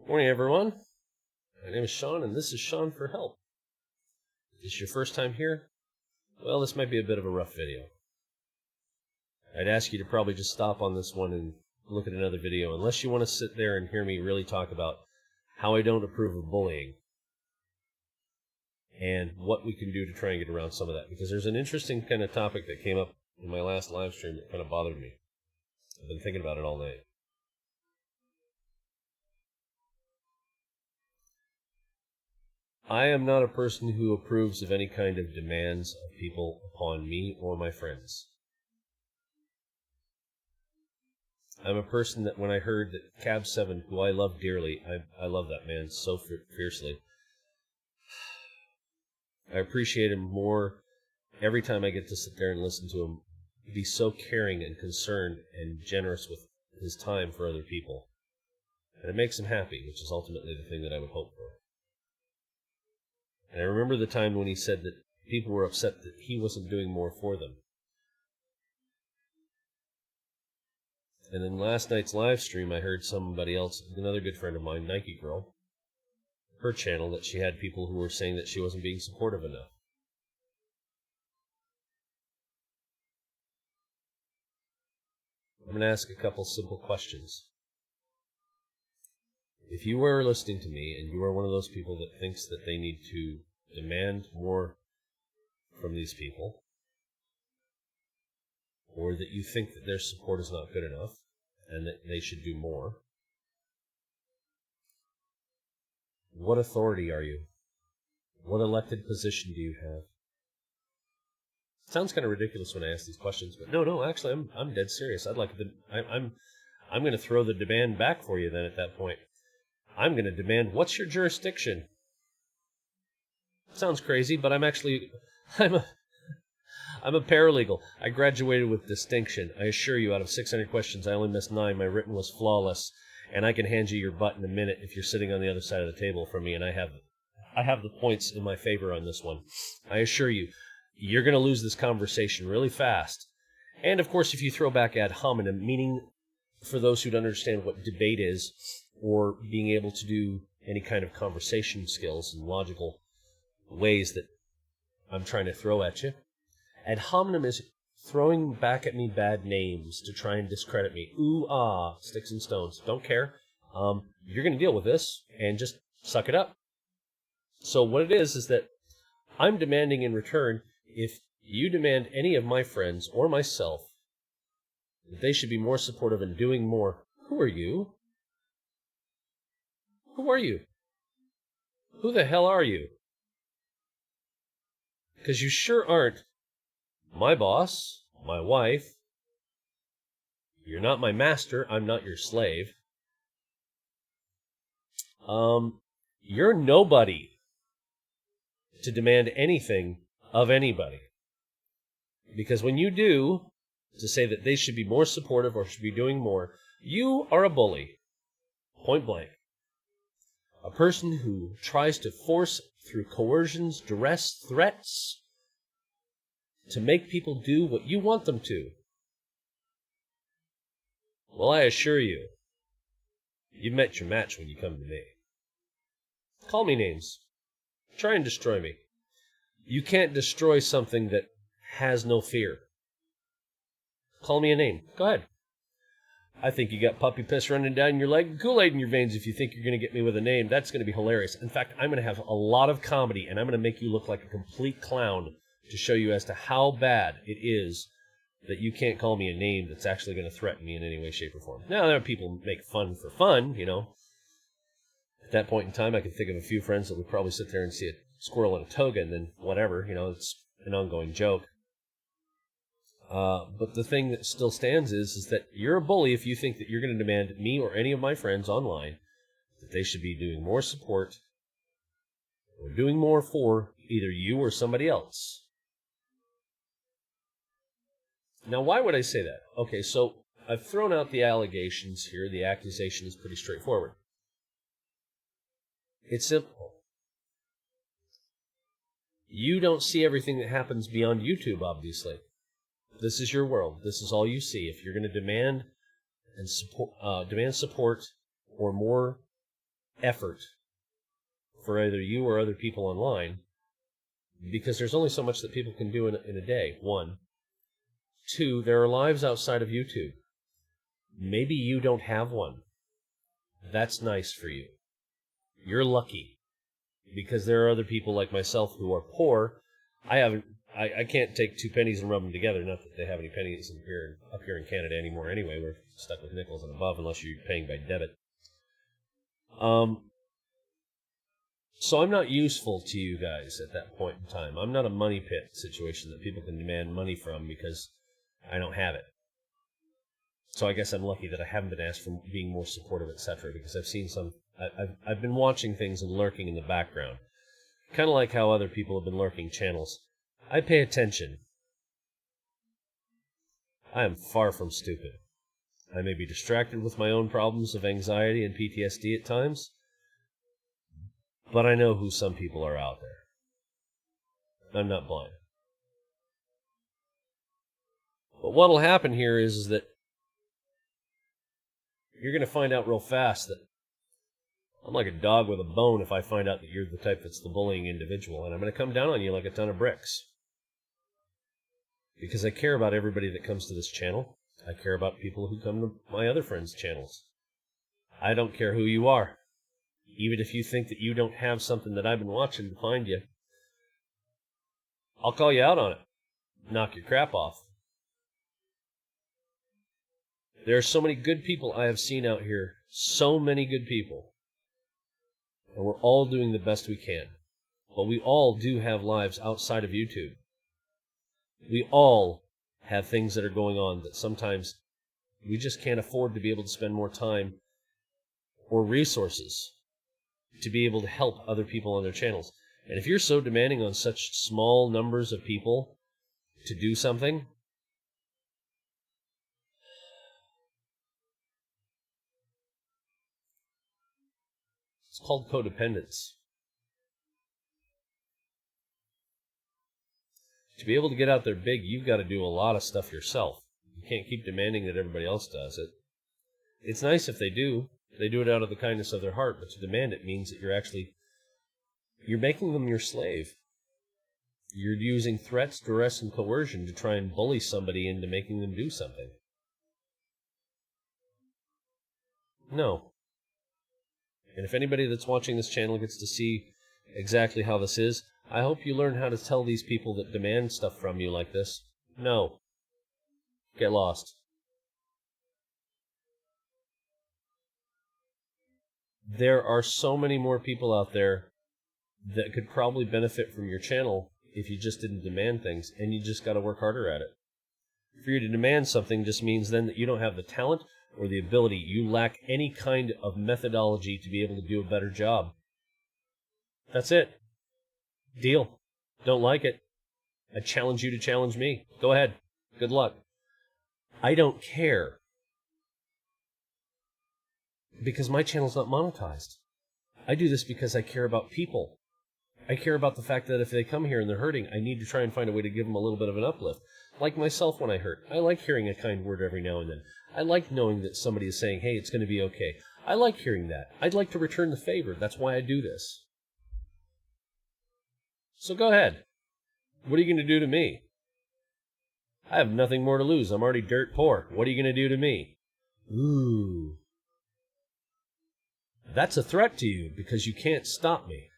Morning, everyone. My name is Sean, and this is Sean for Help. Is this your first time here? Well, this might be a bit of a rough video. I'd ask you to probably just stop on this one and look at another video, unless you want to sit there and hear me really talk about how I don't approve of bullying and what we can do to try and get around some of that, because there's an interesting kind of topic that came up in my last live stream that kind of bothered me. I've been thinking about it all night. I am not a person who approves of any kind of demands of people upon me or my friends. I'm a person that when I heard that Cab 7, who I love dearly, I love that man so fiercely. I appreciate him more every time I get to sit there and listen to him be so caring and concerned and generous with his time for other people. And it makes him happy, which is ultimately the thing that I would hope for. And I remember the time when he said that people were upset that he wasn't doing more for them. And in last night's live stream, I heard somebody else, another good friend of mine, Nike Girl, her channel, that she had people who were saying that she wasn't being supportive enough. I'm going to ask a couple simple questions. If you are listening to me and you are one of those people that thinks that they need to demand more from these people, or that you think that their support is not good enough and that they should do more, what authority are you? What elected position do you have? It sounds kind of ridiculous when I ask these questions, but no, actually, I'm dead serious. I'm going to throw the demand back for you then at that point. I'm going to demand, what's your jurisdiction? Sounds crazy, but I'm a paralegal. I graduated with distinction. I assure you, out of 600 questions, I only missed 9. My written was flawless, and I can hand you your butt in a minute if you're sitting on the other side of the table from me, and I have the points in my favor on this one. I assure you, you're going to lose this conversation really fast. And, of course, if you throw back ad hominem, meaning for those who don't understand what debate is, or being able to do any kind of conversation skills and logical ways that I'm trying to throw at you. Ad hominem is throwing back at me bad names to try and discredit me. Ooh, ah, sticks and stones. Don't care. You're going to deal with this and just suck it up. So what it is that I'm demanding in return, if you demand any of my friends or myself that they should be more supportive and doing more, who are you? Who are you? Who the hell are you? Because you sure aren't my boss, my wife. You're not my master. I'm not your slave. You're nobody to demand anything of anybody. Because when you do, to say that they should be more supportive or should be doing more, you are a bully. Point blank. A person who tries to force through coercions, duress, threats, to make people do what you want them to. Well, I assure you, you've met your match when you come to me. Call me names. Try and destroy me. You can't destroy something that has no fear. Call me a name. Go ahead. I think you got puppy piss running down your leg, Kool-Aid in your veins if you think you're going to get me with a name. That's going to be hilarious. In fact, I'm going to have a lot of comedy, and I'm going to make you look like a complete clown to show you as to how bad it is that you can't call me a name that's actually going to threaten me in any way, shape, or form. Now, there are people who make fun for fun, you know. At that point in time, I could think of a few friends that would probably sit there and see a squirrel in a toga, and then whatever, you know, it's an ongoing joke. But the thing that still stands is that you're a bully if you think that you're going to demand me or any of my friends online that they should be doing more support or doing more for either you or somebody else. Now, why would I say that? Okay, so I've thrown out the allegations here. The accusation is pretty straightforward. It's simple. You don't see everything that happens beyond YouTube, obviously. This is your world. This is all you see. If you're going to demand support or more effort for either you or other people online, because there's only so much that people can do in a day, one. Two, there are lives outside of YouTube. Maybe you don't have one. That's nice for you. You're lucky, because there are other people like myself who are poor. I can't take 2 pennies and rub them together. Not that they have any pennies up here in Canada anymore anyway. We're stuck with nickels and above unless you're paying by debit. So I'm not useful to you guys at that point in time. I'm not a money pit situation that people can demand money from because I don't have it. So I guess I'm lucky that I haven't been asked for being more supportive, etc. Because I've seen I've been watching things and lurking in the background. Kind of like how other people have been lurking channels. I pay attention. I am far from stupid. I may be distracted with my own problems of anxiety and PTSD at times, but I know who some people are out there. I'm not blind. But what'll happen here is that you're going to find out real fast that I'm like a dog with a bone if I find out that you're the type that's the bullying individual, and I'm going to come down on you like a ton of bricks. Because I care about everybody that comes to this channel. I care about people who come to my other friends' channels. I don't care who you are. Even if you think that you don't have something that I've been watching to find you, I'll call you out on it. Knock your crap off. There are so many good people I have seen out here. So many good people. And we're all doing the best we can. But we all do have lives outside of YouTube. We all have things that are going on that sometimes we just can't afford to be able to spend more time or resources to be able to help other people on their channels. And if you're so demanding on such small numbers of people to do something, it's called codependence. To be able to get out there big, you've got to do a lot of stuff yourself. You can't keep demanding that everybody else does it. It's nice if they do. They do it out of the kindness of their heart, but to demand it means that you're making them your slave. You're using threats, duress, and coercion to try and bully somebody into making them do something. No. And if anybody that's watching this channel gets to see exactly how this is, I hope you learn how to tell these people that demand stuff from you like this, no. Get lost. There are so many more people out there that could probably benefit from your channel if you just didn't demand things, and you just got to work harder at it. For you to demand something just means then that you don't have the talent or the ability. You lack any kind of methodology to be able to do a better job. That's it. Deal. Don't like it? I challenge you to challenge me. Go ahead. Good luck. I don't care. Because my channel's not monetized. I do this because I care about people. I care about the fact that if they come here and they're hurting, I need to try and find a way to give them a little bit of an uplift. Like myself when I hurt. I like hearing a kind word every now and then. I like knowing that somebody is saying, hey, it's going to be okay. I like hearing that. I'd like to return the favor. That's why I do this. So go ahead. What are you going to do to me? I have nothing more to lose. I'm already dirt poor. What are you going to do to me? Ooh. That's a threat to you because you can't stop me.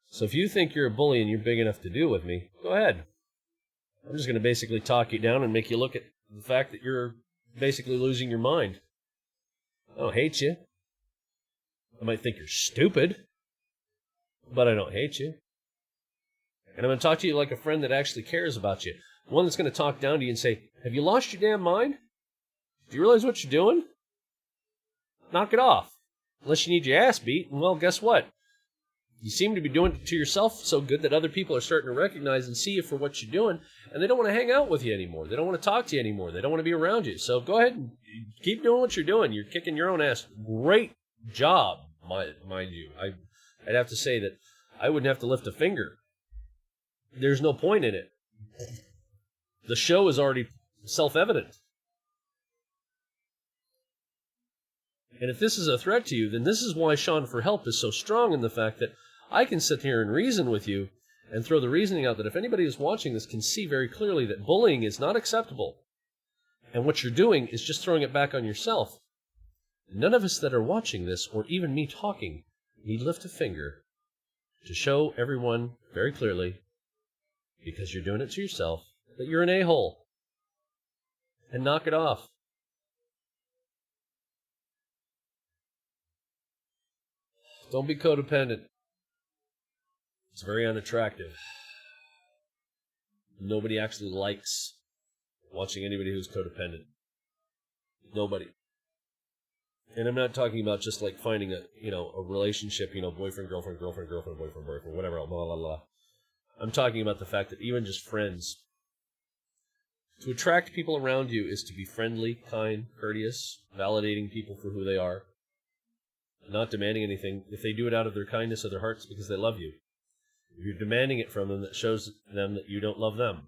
So if you think you're a bully and you're big enough to deal with me, go ahead. I'm just going to basically talk you down and make you look at the fact that you're basically losing your mind. I don't hate you. I might think you're stupid, but I don't hate you. And I'm going to talk to you like a friend that actually cares about you. One that's going to talk down to you and say, have you lost your damn mind? Do you realize what you're doing? Knock it off. Unless you need your ass beat, and well, guess what? You seem to be doing it to yourself so good that other people are starting to recognize and see you for what you're doing, and they don't want to hang out with you anymore. They don't want to talk to you anymore. They don't want to be around you. So go ahead and keep doing what you're doing. You're kicking your own ass. Great job, mind you. I'd have to say that I wouldn't have to lift a finger. There's no point in it. The show is already self-evident. And if this is a threat to you, then this is why Sean for Help is so strong in the fact that I can sit here and reason with you and throw the reasoning out that if anybody who's watching this can see very clearly that bullying is not acceptable, and what you're doing is just throwing it back on yourself. None of us that are watching this, or even me talking, need lift a finger to show everyone very clearly, because you're doing it to yourself, that you're an a-hole. And knock it off. Don't be codependent. It's very unattractive. Nobody actually likes watching anybody who's codependent. Nobody. And I'm not talking about just like finding a relationship, boyfriend, girlfriend, girlfriend, girlfriend, boyfriend, boyfriend, whatever, blah, blah, blah. I'm talking about the fact that even just friends, to attract people around you is to be friendly, kind, courteous, validating people for who they are, not demanding anything. If they do it out of their kindness of their hearts because they love you. If you're demanding it from them, that shows them that you don't love them.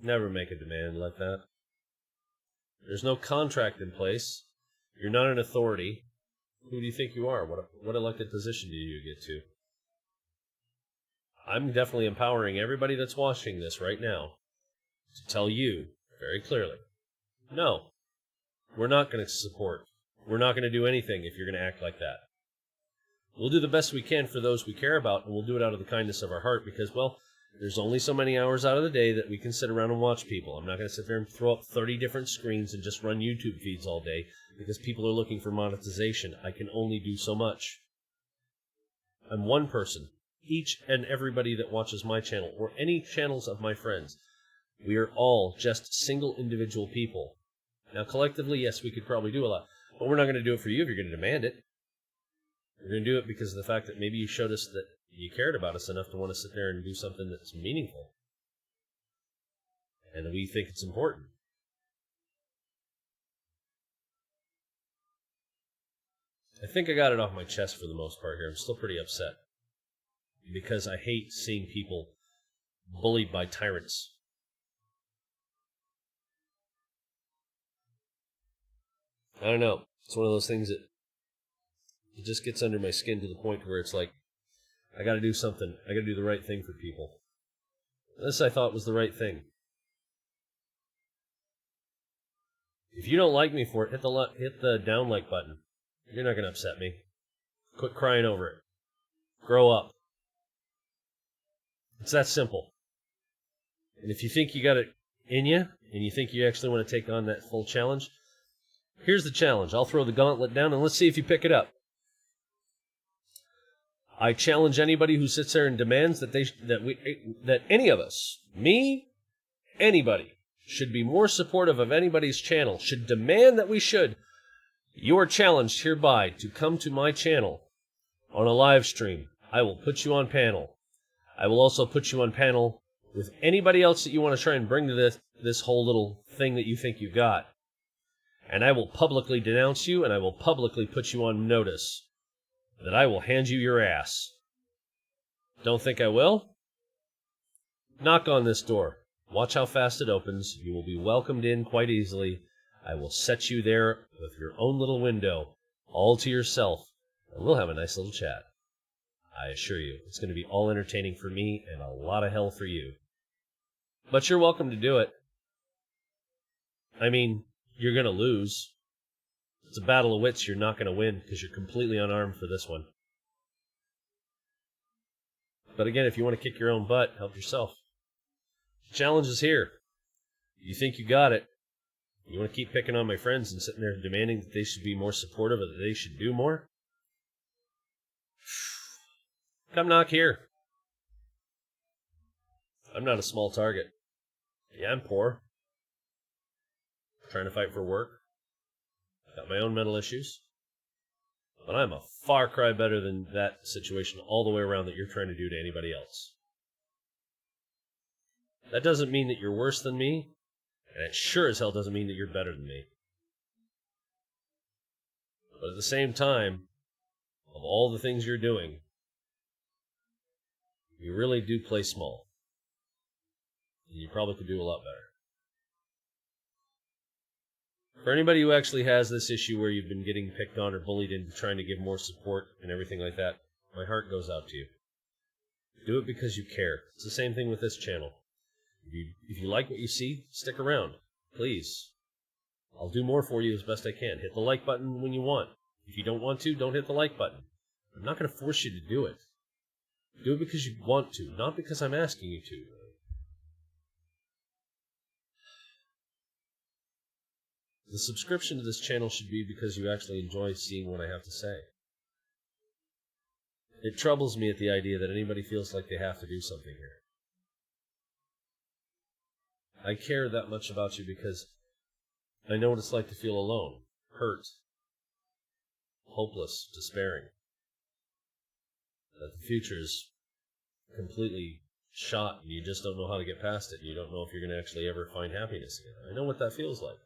Never make a demand like that. There's no contract in place. You're not an authority. Who do you think you are? What elected position do you get to? I'm definitely empowering everybody that's watching this right now to tell you very clearly, no, we're not going to support. We're not going to do anything if you're going to act like that. We'll do the best we can for those we care about, and we'll do it out of the kindness of our heart because, well, there's only so many hours out of the day that we can sit around and watch people. I'm not going to sit there and throw up 30 different screens and just run YouTube feeds all day because people are looking for monetization. I can only do so much. I'm one person. Each and everybody that watches my channel or any channels of my friends, we are all just single individual people. Now, collectively, yes, we could probably do a lot, but we're not going to do it for you if you're going to demand it. We're going to do it because of the fact that maybe you showed us that you cared about us enough to want to sit there and do something that's meaningful. And we think it's important. I think I got it off my chest for the most part here. I'm still pretty upset. Because I hate seeing people bullied by tyrants. I don't know. It's one of those things that it just gets under my skin to the point where it's like, I got to do something. I got to do the right thing for people. This I thought was the right thing. If you don't like me for it, hit the down like button. You're not going to upset me. Quit crying over it. Grow up. It's that simple. And if you think you got it in you, and you think you actually want to take on that full challenge, here's the challenge. I'll throw the gauntlet down, and let's see if you pick it up. I challenge anybody who sits there and demands that any of us, me, anybody, should be more supportive of anybody's channel, should demand that we should. You are challenged hereby to come to my channel on a live stream. I will put you on panel. I will also put you on panel with anybody else that you want to try and bring to this whole little thing that you think you got. And I will publicly denounce you, and I will publicly put you on notice that I will hand you your ass. Don't think I will? Knock on this door. Watch how fast it opens. You will be welcomed in quite easily. I will set you there with your own little window, all to yourself, and we'll have a nice little chat. I assure you, it's going to be all entertaining for me and a lot of hell for you. But you're welcome to do it. I mean, you're going to lose. It's a battle of wits. You're not going to win because you're completely unarmed for this one. But again, if you want to kick your own butt, help yourself. The challenge is here. You think you got it. You want to keep picking on my friends and sitting there demanding that they should be more supportive or that they should do more? Come knock here. I'm not a small target. Yeah, I'm poor. Trying to fight for work. Got my own mental issues. But I'm a far cry better than that situation all the way around that you're trying to do to anybody else. That doesn't mean that you're worse than me, and it sure as hell doesn't mean that you're better than me. But at the same time, of all the things you're doing, you really do play small. And you probably could do a lot better. For anybody who actually has this issue where you've been getting picked on or bullied into trying to give more support and everything like that, my heart goes out to you. Do it because you care. It's the same thing with this channel. If you like what you see, stick around. Please. I'll do more for you as best I can. Hit the like button when you want. If you don't want to, don't hit the like button. I'm not going to force you to do it. Do it because you want to, not because I'm asking you to. The subscription to this channel should be because you actually enjoy seeing what I have to say. It troubles me at the idea that anybody feels like they have to do something here. I care that much about you because I know what it's like to feel alone, hurt, hopeless, despairing. That the future is completely shot and you just don't know how to get past it. And you don't know if you're going to actually ever find happiness again. I know what that feels like.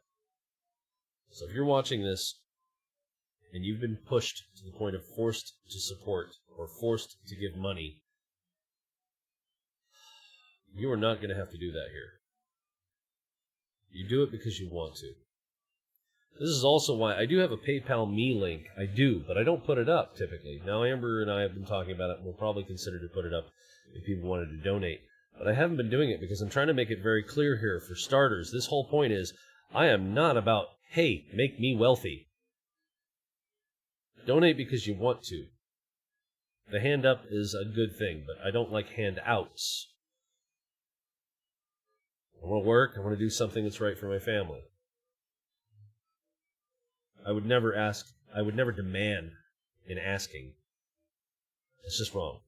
So if you're watching this and you've been pushed to the point of forced to support or forced to give money, you are not going to have to do that here. You do it because you want to. This is also why I do have a PayPal Me link. I do, but I don't put it up typically. Now Amber and I have been talking about it and we'll probably consider to put it up if people wanted to donate. But I haven't been doing it because I'm trying to make it very clear here. For starters, this whole point is I am not about, hey, make me wealthy. Donate because you want to. The hand up is a good thing, but I don't like handouts. I want to work. I want to do something that's right for my family. I would never demand in asking. It's just wrong.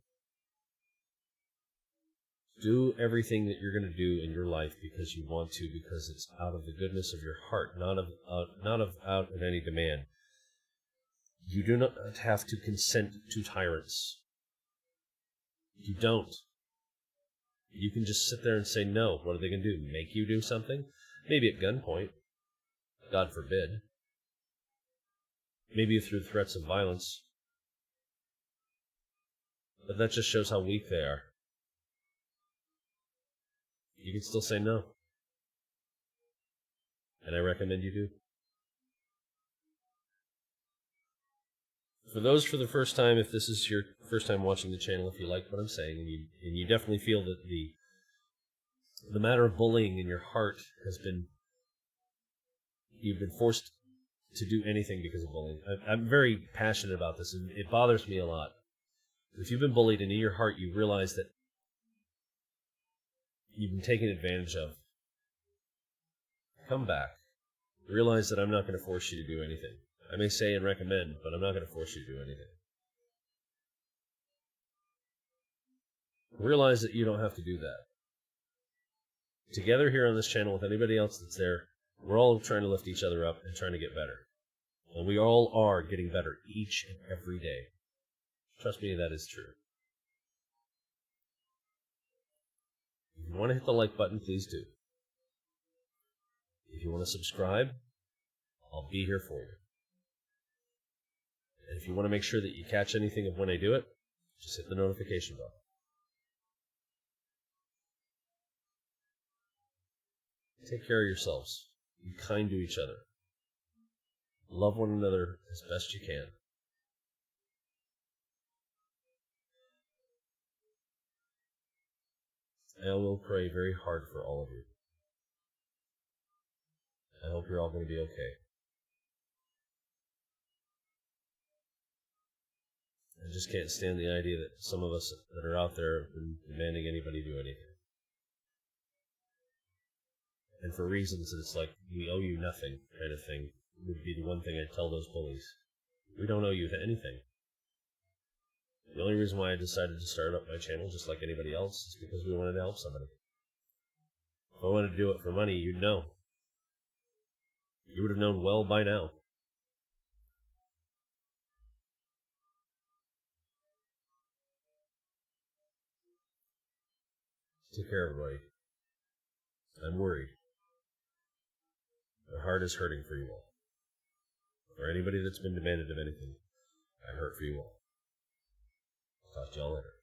Do everything that you're going to do in your life because you want to, because it's out of the goodness of your heart, not out of any demand. You do not have to consent to tyrants. You don't. You can just sit there and say no. What are they going to do? Make you do something? Maybe at gunpoint. God forbid. Maybe through threats of violence. But that just shows how weak they are. You can still say no. And I recommend you do. For those for the first time, if this is your first time watching the channel, if you like what I'm saying, and you definitely feel that the matter of bullying in your heart you've been forced to do anything because of bullying. I'm very passionate about this, and it bothers me a lot. If you've been bullied and in your heart you realize that you've been taken advantage of, come back. Realize that I'm not going to force you to do anything. I may say and recommend, but I'm not going to force you to do anything. Realize that you don't have to do that. Together here on this channel with anybody else that's there, we're all trying to lift each other up and trying to get better. And we all are getting better each and every day. Trust me, that is true. If you want to hit the like button, please do. If you want to subscribe, I'll be here for you. And if you want to make sure that you catch anything of when I do it, just hit the notification bell. Take care of yourselves. Be kind to each other. Love one another as best you can. I will pray very hard for all of you. I hope you're all going to be okay. I just can't stand the idea that some of us that are out there have been demanding anybody do anything. And for reasons that it's like, we owe you nothing kind of thing, would be the one thing I'd tell those bullies. We don't owe you anything. The only reason why I decided to start up my channel, just like anybody else, is because we wanted to help somebody. If I wanted to do it for money, you'd know. You would have known well by now. Take care, everybody. I'm worried. My heart is hurting for you all. For anybody that's been demanded of anything, I hurt for you all. Talk to y'all later.